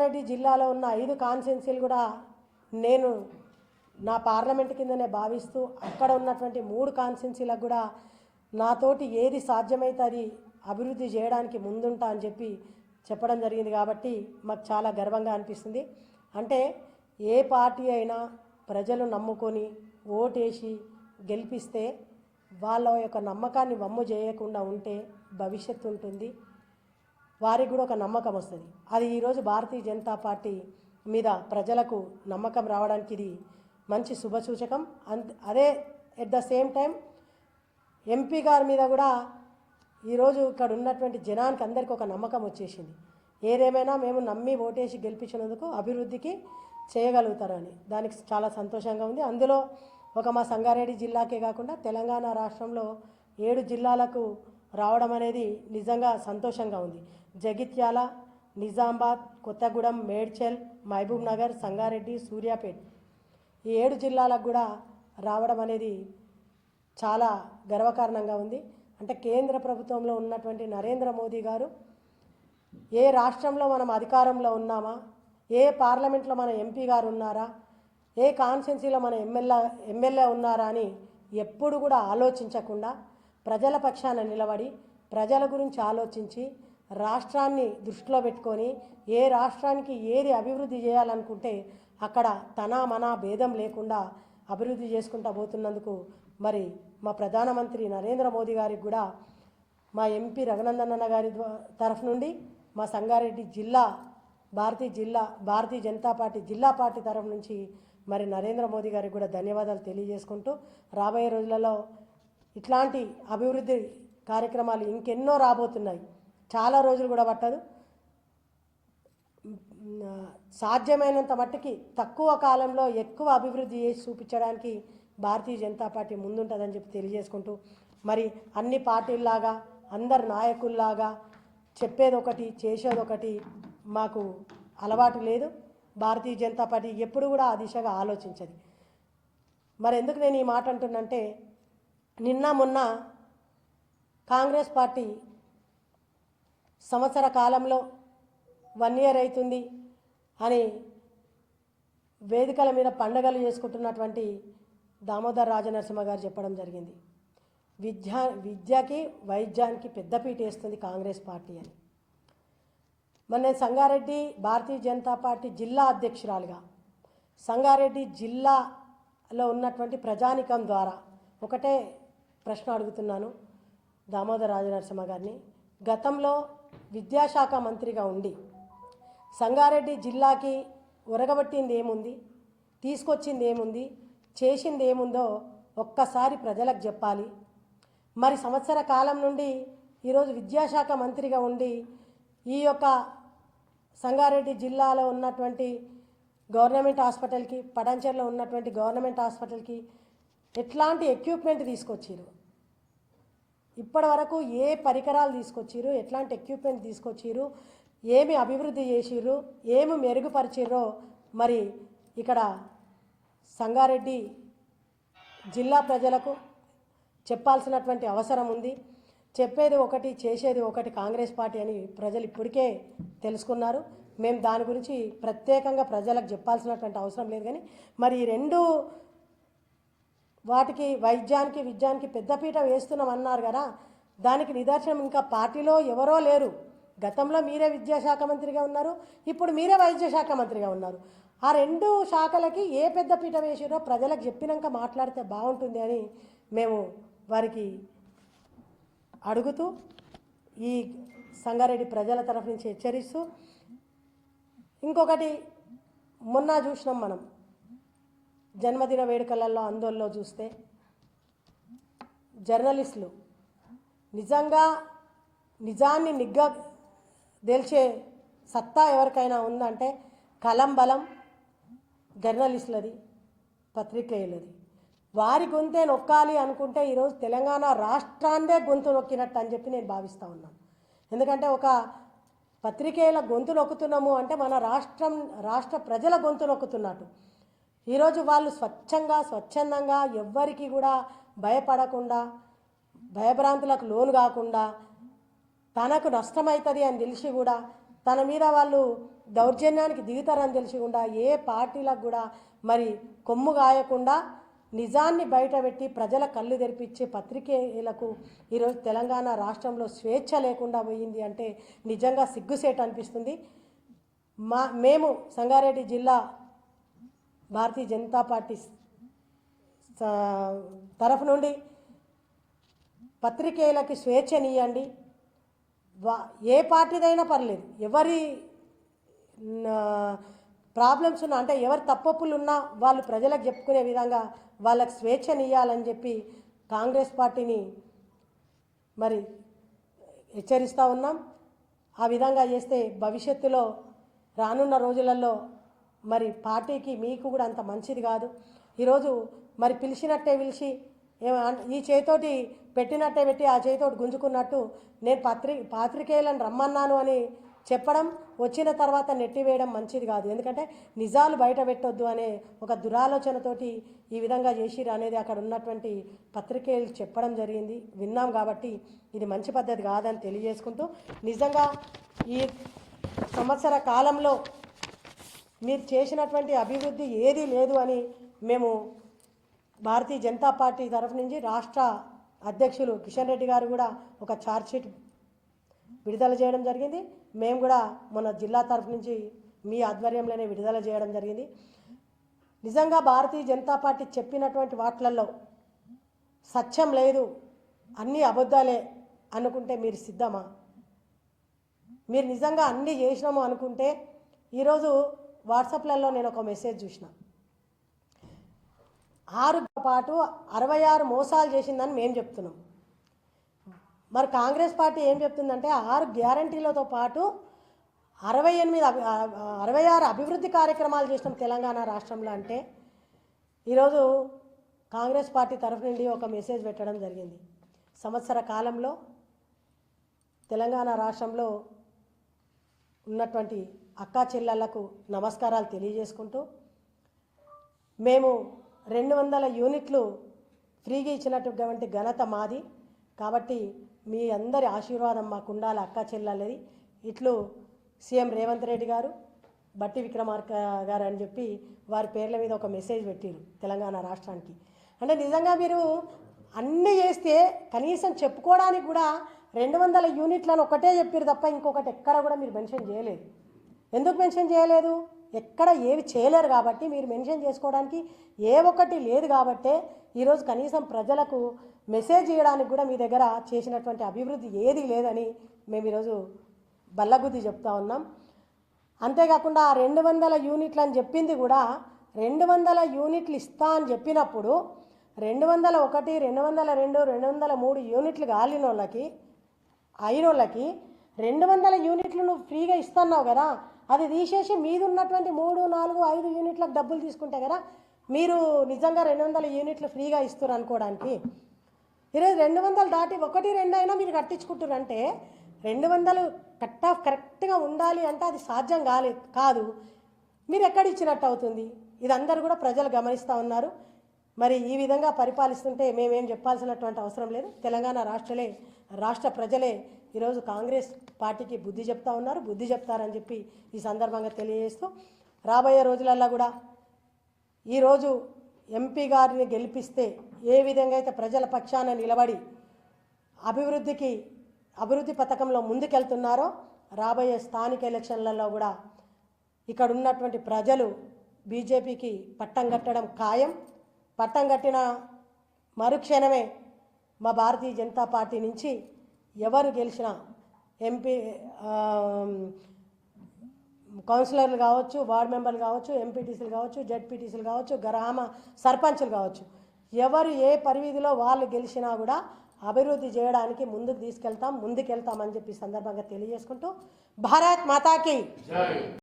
సంగారెడ్డి జిల్లాలో ఉన్న 5 కాన్స్టిట్యున్సీలు కూడా నేను నా పార్లమెంట్ కిందనే భావిస్తూ అక్కడ ఉన్నటువంటి 3 కాన్స్టిట్యున్సీలకు కూడా నాతోటి ఏది సాధ్యమైతే అది అభివృద్ధి చేయడానికి ముందుంటా అని చెప్పడం జరిగింది. కాబట్టి మాకు చాలా గర్వంగా అనిపిస్తుంది. అంటే ఏ పార్టీ అయినా ప్రజలు నమ్ముకొని ఓటేసి గెలిపిస్తే వాళ్ళ యొక్క నమ్మకాన్ని వమ్ము చేయకుండా ఉంటే భవిష్యత్తు ఉంటుంది, వారికి కూడా ఒక నమ్మకం వస్తుంది. అది ఈరోజు భారతీయ జనతా పార్టీ మీద ప్రజలకు నమ్మకం రావడానికి ఇది మంచి శుభసూచకం. అదే at the same time MP గారి మీద కూడా ఈరోజు ఇక్కడ ఉన్నటువంటి జనానికి అందరికీ ఒక నమ్మకం వచ్చేసింది. ఏదేమైనా మేము నమ్మి ఓటేసి గెలిపించినందుకు అభివృద్ధికి చేయగలుగుతారని దానికి చాలా సంతోషంగా ఉంది. అందులో ఒక మా సంగారెడ్డి జిల్లాకే కాకుండా తెలంగాణ రాష్ట్రంలో 7 జిల్లాలకు రావడం అనేది నిజంగా సంతోషంగా ఉంది. జగిత్యాల, నిజామాబాద్, కొత్తగూడెం, మేడ్చల్, మహబూబ్ నగర్, సంగారెడ్డి, సూర్యాపేట్ ఈ 7 జిల్లాలకు కూడా రావడం అనేది చాలా గర్వకారణంగా ఉంది. అంటే కేంద్ర ప్రభుత్వంలో ఉన్నటువంటి నరేంద్ర మోదీ గారు ఏ రాష్ట్రంలో మనం అధికారంలో ఉన్నామా, ఏ పార్లమెంట్లో మన ఎంపీ గారు ఉన్నారా, ఏ కాన్స్టిట్యున్సీలో మన ఎమ్మెల్యే ఉన్నారా అని ఎప్పుడు కూడా ఆలోచించకుండా ప్రజల పక్షాన నిలబడి ప్రజల గురించి ఆలోచించి రాష్ట్రాన్ని దృష్టిలో పెట్టుకొని ఏ రాష్ట్రానికి ఏది అభివృద్ధి చేయాలనుకుంటే అక్కడ తన మన భేదం లేకుండా అభివృద్ధి చేసుకుంటూ పోతున్నందుకు మరి మా ప్రధానమంత్రి నరేంద్ర మోదీ గారికి కూడా మా ఎంపీ రఘునందన్ అన్న గారి తరఫు నుండి మా సంగారెడ్డి జిల్లా భారతీయ జనతా పార్టీ జిల్లా పార్టీ తరఫు నుంచి మరి నరేంద్ర మోదీ గారికి కూడా ధన్యవాదాలు తెలియజేసుకుంటూ రాబోయే రోజులలో ఇట్లాంటి అభివృద్ధి కార్యక్రమాలు ఇంకెన్నో రాబోతున్నాయి. చాలా రోజులు కూడా పట్టదు. సాధ్యమైనంత మట్టుకి తక్కువ కాలంలో ఎక్కువ అభివృద్ధి చేసి చూపించడానికి భారతీయ జనతా పార్టీ ముందుంటుందని తెలియజేసుకుంటూ మరి అన్ని పార్టీల్లాగా అందరు నాయకుల్లాగా చెప్పేది ఒకటి చేసేది ఒకటి మాకు అలవాటు లేదు. భారతీయ జనతా పార్టీ ఎప్పుడు కూడా ఆ దిశగా ఆలోచించదు. మరి ఎందుకు నేను ఈ మాట అంటున్నంటే నిన్న మొన్న కాంగ్రెస్ పార్టీ సంవత్సర కాలంలో 1 ఇయర్ అవుతుంది అని వేదికల మీద పండుగలు చేసుకుంటున్నటువంటి దామోదర్ రాజనరసింహ గారు చెప్పడం జరిగింది. విద్యకి వైద్యానికి పెద్దపీట వేస్తుంది కాంగ్రెస్ పార్టీ అని. మరి నేను సంగారెడ్డి భారతీయ జనతా పార్టీ జిల్లా అధ్యక్షురాలుగా సంగారెడ్డి జిల్లాలో ఉన్నటువంటి ప్రజానికం ద్వారా ఒకటే ప్రశ్న అడుగుతున్నాను దామోదర్ రాజనరసింహ గారిని. గతంలో విద్యాశాఖ మంత్రిగా ఉండి సంగారెడ్డి జిల్లాకి ఒరగబట్టింది ఏముంది, తీసుకొచ్చింది ఏముంది, చేసింది ఏముందో ఒక్కసారి ప్రజలకు చెప్పాలి. మరి సంవత్సర కాలం నుండి ఈరోజు విద్యాశాఖ మంత్రిగా ఉండి ఈ యొక్క సంగారెడ్డి జిల్లాలో ఉన్నటువంటి గవర్నమెంట్ హాస్పిటల్కి, పటాన్చెరులో ఉన్నటువంటి గవర్నమెంట్ హాస్పిటల్కి ఎట్లాంటి ఎక్విప్మెంట్ తీసుకొచ్చారు, ఇప్పటి వరకు ఏ పరికరాలు తీసుకొచ్చారు, ఎట్లాంటి ఎక్విప్మెంట్ తీసుకొచ్చారు, ఏమి అభివృద్ధి చేసిర్రు, ఏమి మెరుగుపరిచిర్రో మరి ఇక్కడ సంగారెడ్డి జిల్లా ప్రజలకు చెప్పాల్సినటువంటి అవసరం ఉంది. చెప్పేది ఒకటి చేసేది ఒకటి కాంగ్రెస్ పార్టీ అని ప్రజలు ఇప్పటికే తెలుసుకున్నారు. మేము దాని గురించి ప్రత్యేకంగా ప్రజలకు చెప్పాల్సినటువంటి అవసరం లేదు. కానీ మరి ఈ 2 వాటికి వైద్యానికి విద్యానికి పెద్దపీట వేస్తున్నామన్నారు కదా, దానికి నిదర్శనం ఇంకా పార్టీలో ఎవరో లేరు. గతంలో మీరే విద్యాశాఖ మంత్రిగా ఉన్నారు, ఇప్పుడు మీరే వైద్య శాఖ మంత్రిగా ఉన్నారు. ఆ 2 శాఖలకి ఏ పెద్దపీట వేసిరో ప్రజలకు చెప్పినాక మాట్లాడితే బాగుంటుంది అని మేము వారికి అడుగుతూ ఈ సంగారెడ్డి ప్రజల తరఫు నుంచి హెచ్చరిస్తూ, ఇంకొకటి మొన్న చూసినాం మనం జన్మదిన వేడుకలలో ఆందోళనలో చూస్తే జర్నలిస్టులు నిజాన్ని తెలిసే సత్తా ఎవరికైనా ఉందంటే కలం బలం జర్నలిస్టులది, పత్రికేయులది. వారి గొంతే నొక్కాలి అనుకుంటే ఈరోజు తెలంగాణ రాష్ట్రాన్నే గొంతు నొక్కినట్టు అని నేను భావిస్తూ ఉన్నాను. ఎందుకంటే ఒక పత్రికేయుల గొంతు నొక్కుతున్నాము అంటే మన రాష్ట్ర ప్రజల గొంతు నొక్కుతున్నట్టు. ఈరోజు వాళ్ళు స్వచ్ఛందంగా ఎవ్వరికి కూడా భయపడకుండా, భయభ్రాంతులకు లోను కాకుండా, తనకు నష్టమవుతుంది అని తెలిసి కూడా తన మీద వాళ్ళు దౌర్జన్యానికి దిగుతారని తెలిసి కూడా ఏ పార్టీలకు కూడా మరి కొమ్ము గాయకుండా నిజాన్ని బయటపెట్టి ప్రజల కళ్ళు తెరిపించే పత్రికేయులకు ఈరోజు తెలంగాణ రాష్ట్రంలో స్వేచ్ఛ లేకుండా పోయింది అంటే నిజంగా సిగ్గుసేట అనిపిస్తుంది. మేము సంగారెడ్డి జిల్లా భారతీయ జనతా పార్టీ తరఫు నుండి పత్రికేయులకి స్వేచ్ఛనియండి. ఏ పార్టీదైనా పర్లేదు, ఎవరి ప్రాబ్లమ్స్ ఉన్నా అంటే ఎవరి తప్పొప్పులు ఉన్నా వాళ్ళు ప్రజలకు చెప్పుకునే విధంగా వాళ్ళకి స్వేచ్ఛనియ్యాలని చెప్పి కాంగ్రెస్ పార్టీని మరి హెచ్చరిస్తూ ఉన్నాం. ఆ విధంగా చేస్తే భవిష్యత్తులో రానున్న రోజులలో మరి పార్టీకి మీకు కూడా అంత మంచిది కాదు. ఈరోజు మరి పిలిచినట్టే పిలిచి ఈ చేతోటి పెట్టినట్టే పెట్టి ఆ చేతోటి గుంజుకున్నట్టు నేను పాత్రికేయులను రమ్మన్నాను అని చెప్పడం, వచ్చిన తర్వాత నెట్టివేయడం మంచిది కాదు. ఎందుకంటే నిజాలు బయట పెట్టొద్దు అనే ఒక దురాలోచనతోటి ఈ విధంగా చేసిరు అనేది అక్కడ ఉన్నటువంటి పత్రికేయులు చెప్పడం జరిగింది, విన్నాం. కాబట్టి ఇది మంచి పద్ధతి కాదని తెలియజేసుకుంటూ, నిజంగా ఈ సంవత్సర కాలంలో మీరు చేసినటువంటి అభివృద్ధి ఏదీ లేదు అని మేము భారతీయ జనతా పార్టీ తరఫు నుంచి రాష్ట్ర అధ్యక్షులు కిషన్ రెడ్డి గారు కూడా ఒక ఛార్జ్షీట్ విడుదల చేయడం జరిగింది. మేము కూడా మన జిల్లా తరఫు నుంచి మీ ఆధ్వర్యంలోనే విడుదల చేయడం జరిగింది. నిజంగా భారతీయ జనతా పార్టీ చెప్పినటువంటి వాటిలలో సత్యం లేదు, అన్నీ అబద్ధాలే అనుకుంటే మీరు సిద్ధమా? మీరు నిజంగా అన్నీ చేసినాము అనుకుంటే ఈరోజు వాట్సాప్లలో నేను ఒక మెసేజ్ చూసిన, 6 పాటు 66 మోసాలు చేసిందని మేము చెప్తున్నాం. మరి కాంగ్రెస్ పార్టీ ఏం చెప్తుందంటే 6 గ్యారంటీలతో పాటు 66 అభివృద్ధి కార్యక్రమాలు చేసినాం తెలంగాణ రాష్ట్రంలో. అంటే ఈరోజు కాంగ్రెస్ పార్టీ తరఫు నుండి ఒక మెసేజ్ పెట్టడం జరిగింది. సంవత్సర కాలంలో తెలంగాణ రాష్ట్రంలో ఉన్నటువంటి అక్కా చెల్లెళ్లకు నమస్కారాలు తెలియజేసుకుంటూ, మేము 200 యూనిట్లు ఫ్రీగా ఇచ్చినటువంటి ఘనత మాది. కాబట్టి మీ అందరి ఆశీర్వాదం మాకు ఉండాలి అక్కా చెల్లెలది. ఇట్లు సీఎం రేవంత్ రెడ్డి గారు, బట్టి విక్రమార్క గారు అని చెప్పి వారి పేర్ల మీద ఒక మెసేజ్ పెట్టారు తెలంగాణ రాష్ట్రానికి. అంటే నిజంగా మీరు అన్నీ చేస్తే కనీసం చెప్పుకోవడానికి కూడా 200 యూనిట్లను ఒకటే చెప్పారు తప్ప ఇంకొకటి ఎక్కడ కూడా మీరు మెన్షన్ చేయలేదు. ఎందుకు మెన్షన్ చేయలేదు? ఎక్కడ ఏవి చేయలేరు కాబట్టి, మీరు మెన్షన్ చేసుకోవడానికి ఏ ఒక్కటి లేదు కాబట్టే ఈరోజు కనీసం ప్రజలకు మెసేజ్ చేయడానికి కూడా మీ దగ్గర చేసినటువంటి అభివృద్ధి ఏది లేదని మేము ఈరోజు బల్లగుద్ది చెప్తా ఉన్నాం. అంతేకాకుండా 200 యూనిట్లు అని చెప్పింది కూడా 200 యూనిట్లు ఇస్తా అని చెప్పినప్పుడు 201, 202, 203 యూనిట్లు కాలిన వాళ్ళకి అయినోళ్ళకి 200 యూనిట్లు నువ్వు ఫ్రీగా ఇస్తున్నావు కదా, అది తీసేసి మీది ఉన్నటువంటి 3, 4, 5 యూనిట్లకు డబ్బులు తీసుకుంటే కదా మీరు నిజంగా 200 యూనిట్లు ఫ్రీగా ఇస్తారు అనుకోవడానికి. ఈరోజు 200 దాటి 1, 2 అయినా మీరు కట్టించుకుంటారంటే 200 కట్ ఆఫ్ కరెక్ట్గా ఉండాలి అంటే అది సాధ్యం కాదు. మీరు ఎక్కడ ఇచ్చినట్టు అవుతుంది? ఇది అందరూ కూడా ప్రజలు గమనిస్తూ ఉన్నారు. మరి ఈ విధంగా పరిపాలిస్తుంటే మేమేం చెప్పాల్సినటువంటి అవసరం లేదు. తెలంగాణ రాష్ట్ర ప్రజలే ఈరోజు కాంగ్రెస్ పార్టీకి బుద్ధి చెప్తా ఉన్నారు, బుద్ధి చెప్తారని చెప్పి ఈ సందర్భంగా తెలియజేస్తూ, రాబోయే రోజులల్లో కూడా ఈరోజు ఎంపీ గారిని గెలిపిస్తే ఏ విధంగా అయితే ప్రజల పక్షాన నిలబడి అభివృద్ధి పథకంలో ముందుకెళ్తున్నారో రాబోయే స్థానిక ఎలక్షన్లలో కూడా ఇక్కడ ఉన్నటువంటి ప్రజలు బీజేపీకి పట్టం కట్టడం ఖాయం. పట్టం కట్టిన మరుక్షణమే మా భారతీయ జనతా పార్టీ నుంచి ఎవరు గెలిచినా ఎంపీ కౌన్సిలర్లు కావచ్చు, వార్డు మెంబర్లు కావచ్చు, ఎంపీటీసీలు కావచ్చు, జెడ్పీటీసీలు కావచ్చు, గ్రామ సర్పంచులు కావచ్చు, ఎవరు ఏ పరివిధిలో వాళ్ళు గెలిచినా కూడా అభివృద్ధి చేయడానికి ముందుకెళ్తామని చెప్పి సందర్భంగా తెలియజేసుకుంటూ, భారత్ మాతాకి